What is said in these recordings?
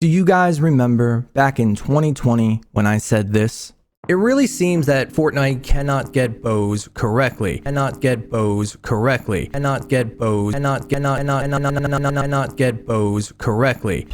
Do you guys remember back in 2020 when I said this? It really seems that Fortnite cannot get bows correctly. Cannot get bows correctly. Cannot get bows. Cannot get bows correctly.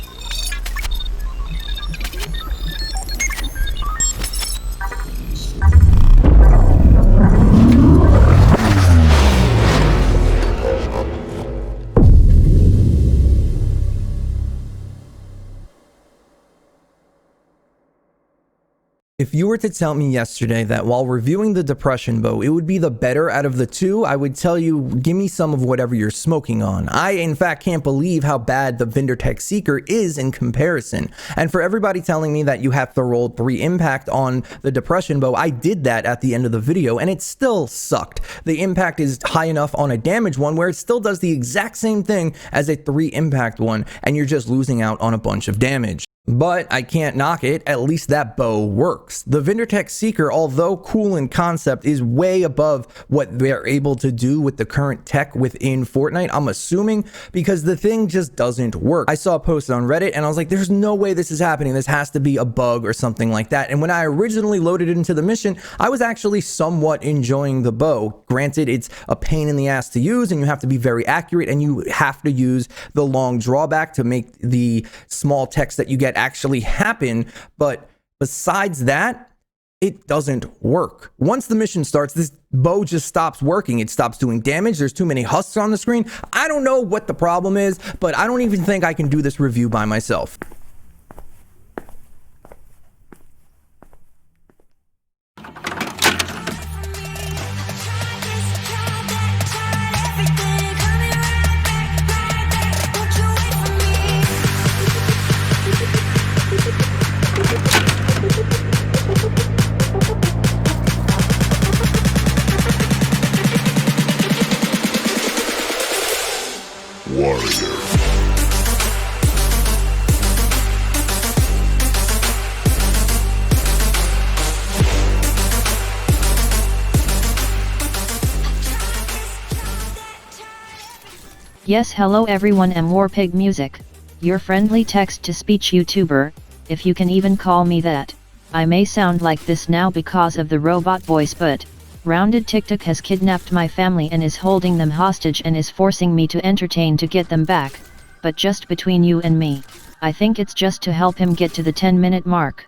If you were to tell me yesterday that while reviewing the depression bow, it would be the better out of the two, I would tell you, give me some of whatever you're smoking on. I, in fact, can't believe how bad the Vindertech Seeker is in comparison. And for everybody telling me that you have to roll 3 impact on the depression bow, I did that at the end of the video, and it still sucked. The impact is high enough on a damage one where it still does the exact same thing as a 3 impact one, and you're just losing out on a bunch of damage. But I can't knock it, at least that bow works. The Vindertech Seeker, although cool in concept, is way above what they're able to do with the current tech within Fortnite, I'm assuming, because the thing just doesn't work. I saw a post on Reddit and I was like, there's no way this is happening. This has to be a bug or something like that. And when I originally loaded it into the mission, I was actually somewhat enjoying the bow. Granted, it's a pain in the ass to use and you have to be very accurate and you have to use the long drawback to make the small text that you get actually happen, but besides that, it doesn't work. Once the mission starts, this bow just stops working. It stops doing damage. There's too many husks on the screen. I don't know what the problem is, but I don't even think I can do this review by myself. Yes, hello everyone, I'm WarPigMusic, your friendly text-to-speech YouTuber, if you can even call me that. I may sound like this now because of the robot voice, but ROundedtiktak has kidnapped my family and is holding them hostage and is forcing me to entertain to get them back, but just between you and me, I think it's just to help him get to the 10-minute mark.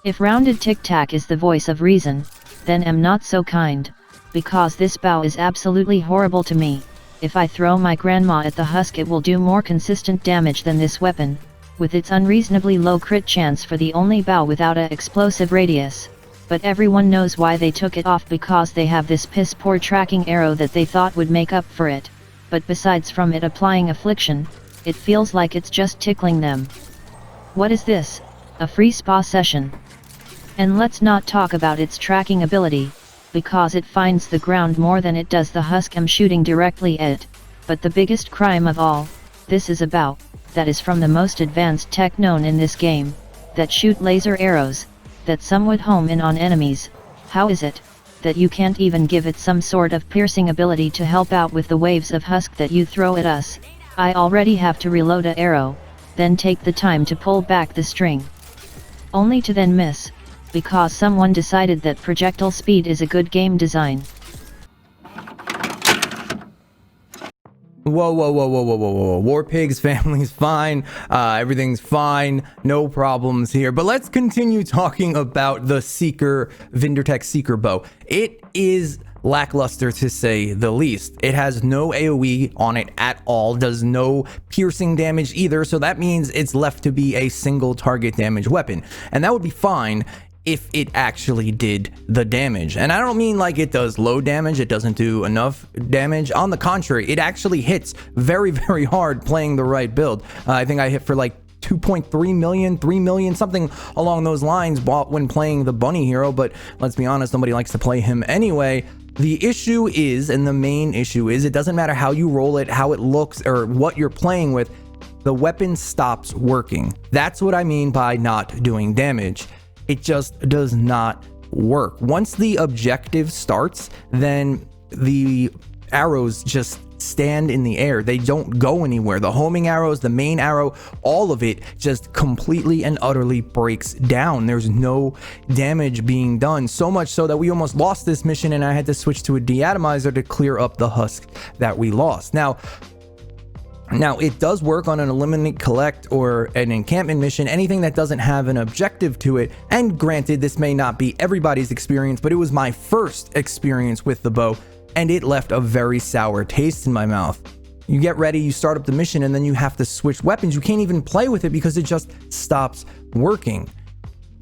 If ROundedtiktak is the voice of reason, then I'm not so kind, because this bow is absolutely horrible to me. If I throw my grandma at the husk, it will do more consistent damage than this weapon, with its unreasonably low crit chance for the only bow without a explosive radius. But everyone knows why they took it off, because they have this piss poor tracking arrow that they thought would make up for it, but besides from it applying affliction, it feels like it's just tickling them. What is this? A free spa session? And let's not talk about its tracking ability, because it finds the ground more than it does the husk I'm shooting directly at it. But the biggest crime of all, this is a bow that is from the most advanced tech known in this game, that shoot laser arrows, that somewhat home in on enemies. How is it that you can't even give it some sort of piercing ability to help out with the waves of husk that you throw at us? I already have to reload an arrow, then take the time to pull back the string, only to then miss, because someone decided that projectile speed is a good game design. Whoa. WarPig's family's fine. Everything's fine. No problems here. But let's continue talking about the Seeker, Vindertech Seeker bow. It is lackluster to say the least. It has no AoE on it at all, does no piercing damage either, so that means it's left to be a single target damage weapon. And that would be fine if it actually did the damage. And I don't mean like it does low damage, it doesn't do enough damage. On the contrary, it actually hits very, very hard playing the right build. I think I hit for like 2.3 million, 3 million, something along those lines when playing the bunny hero, but let's be honest, nobody likes to play him anyway. The issue is, and the main issue is, it doesn't matter how you roll it, how it looks, or what you're playing with, the weapon stops working. That's what I mean by not doing damage. It just does not work. Once the objective starts, then the arrows just stand in the air. They don't go anywhere. The homing arrows, the main arrow, all of it just completely and utterly breaks down. There's no damage being done, so much so that we almost lost this mission and I had to switch to a deatomizer to clear up the husk that we lost. Now it does work on an eliminate, collect, or an encampment mission, anything that doesn't have an objective to it. And granted, this may not be everybody's experience, but it was my first experience with the bow, and it left a very sour taste in my mouth. You get ready, you start up the mission, and then you have to switch weapons. You can't even play with it because it just stops working.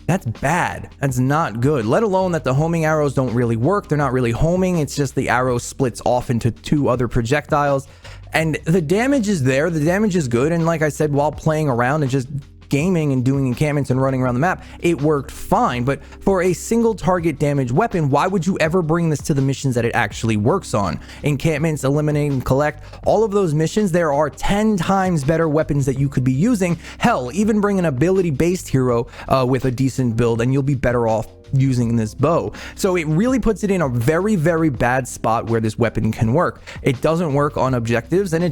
That's bad. That's not good. Let alone that the homing arrows don't really work. They're not really homing. It's just the arrow splits off into 2 other projectiles. And the damage is there. The damage is good. And like I said, while playing around and just gaming and doing encampments and running around the map, it worked fine. But for a single target damage weapon, why would you ever bring this to the missions that it actually works on? Encampments, eliminate and collect, all of those missions, there are 10 times better weapons that you could be using. Hell, even bring an ability based hero with a decent build and you'll be better off using this bow. So it really puts it in a very, very bad spot where this weapon can work. It doesn't work on objectives, and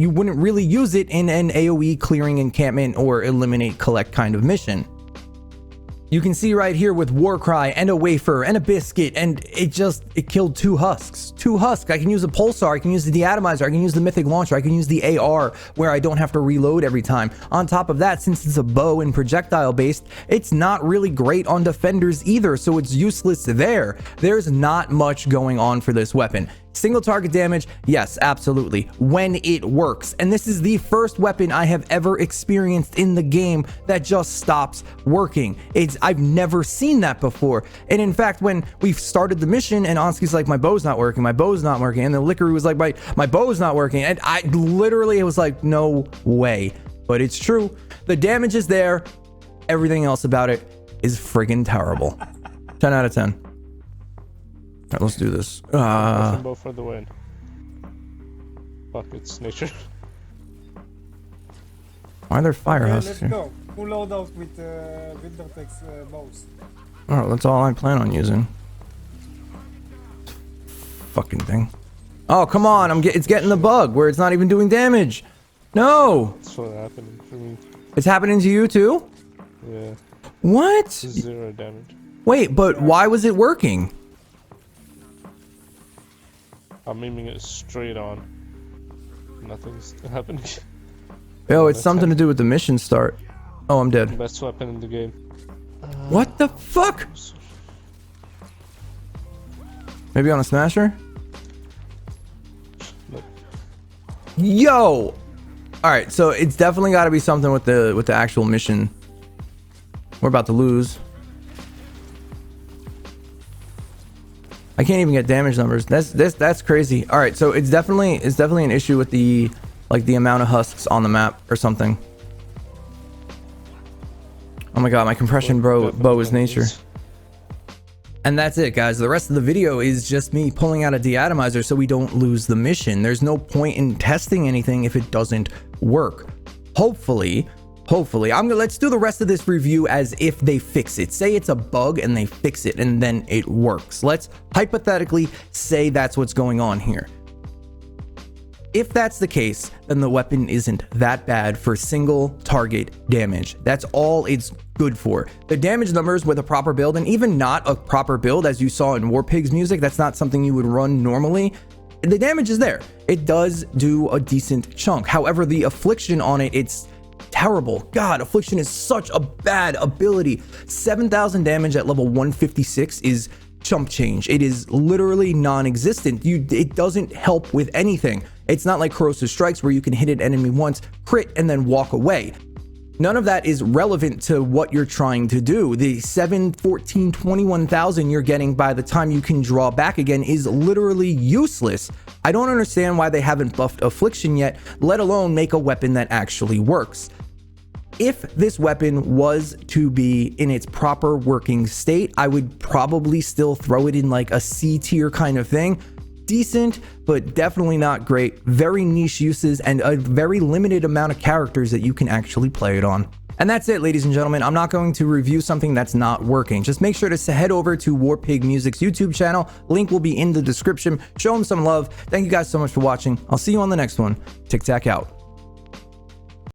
you wouldn't really use it in an AoE clearing encampment or eliminate collect kind of mission. You can see right here with Warcry and a wafer and a biscuit, and it killed 2 husks. 2 husks. I can use a pulsar, I can use the deatomizer, I can use the mythic launcher, I can use the AR where I don't have to reload every time. On top of that, since it's a bow and projectile based, it's not really great on defenders either, so it's useless there. There's not much going on for this weapon. Single target damage, yes, absolutely, when it works. And this is the first weapon I have ever experienced in the game that just stops working. I've never seen that before. And in fact, when we started the mission and Ansky's like, my bow's not working, and the Lickery was like, my bow's not working, and I literally was like, no way. But it's true. The damage is there. Everything else about it is friggin' terrible. 10 out of 10. All right, let's do this. Bow for the win. Fuck, it's nature. Why are there fire husks Let's here? go. Full loadout with Vindertech's bows. Alright, that's all I plan on using. Fucking thing. Oh, come on. It's getting the bug where it's not even doing damage. No. That's what happened for me. It's happening to you too? Yeah. What? 0 damage. Wait, but why was it working? I'm aiming it straight on. Nothing's happening. Yo, it's something to do with the mission start. Oh, I'm dead. Best weapon in the game. What the fuck? Maybe on a smasher? Nope. Yo! Alright, so it's definitely gotta be something with the actual mission. We're about to lose. I can't even get damage numbers. That's crazy. All right, so it's definitely an issue with the amount of husks on the map or something. Oh my god, my compression bow is nature. And that's it, guys. The rest of the video is just me pulling out a deatomizer so we don't lose the mission. There's no point in testing anything if it doesn't work. Hopefully, let's do the rest of this review as if they fix it. Say it's a bug and they fix it and then it works. Let's hypothetically say that's what's going on here. If that's the case, then the weapon isn't that bad for single target damage. That's all it's good for. The damage numbers with a proper build, and even not a proper build, as you saw in WarPigMusic, that's not something you would run normally. The damage is there. It does do a decent chunk. However, the affliction on it, it's terrible. God, affliction is such a bad ability. 7,000 damage at level 156 is chump change. It is literally non-existent. It doesn't help with anything. It's not like corrosive strikes where you can hit an enemy once, crit, and then walk away. None of that is relevant to what you're trying to do. The 7, 14, 21,000 you're getting by the time you can draw back again is literally useless. I don't understand why they haven't buffed affliction yet, let alone make a weapon that actually works. If this weapon was to be in its proper working state, I would probably still throw it in like a C tier kind of thing. Decent, but definitely not great. Very niche uses and a very limited amount of characters that you can actually play it on. And that's it, ladies and gentlemen. I'm not going to review something that's not working. Just make sure to head over to WarPigMusic's YouTube channel. Link will be in the description. Show him some love. Thank you guys so much for watching. I'll see you on the next one. TikTak out.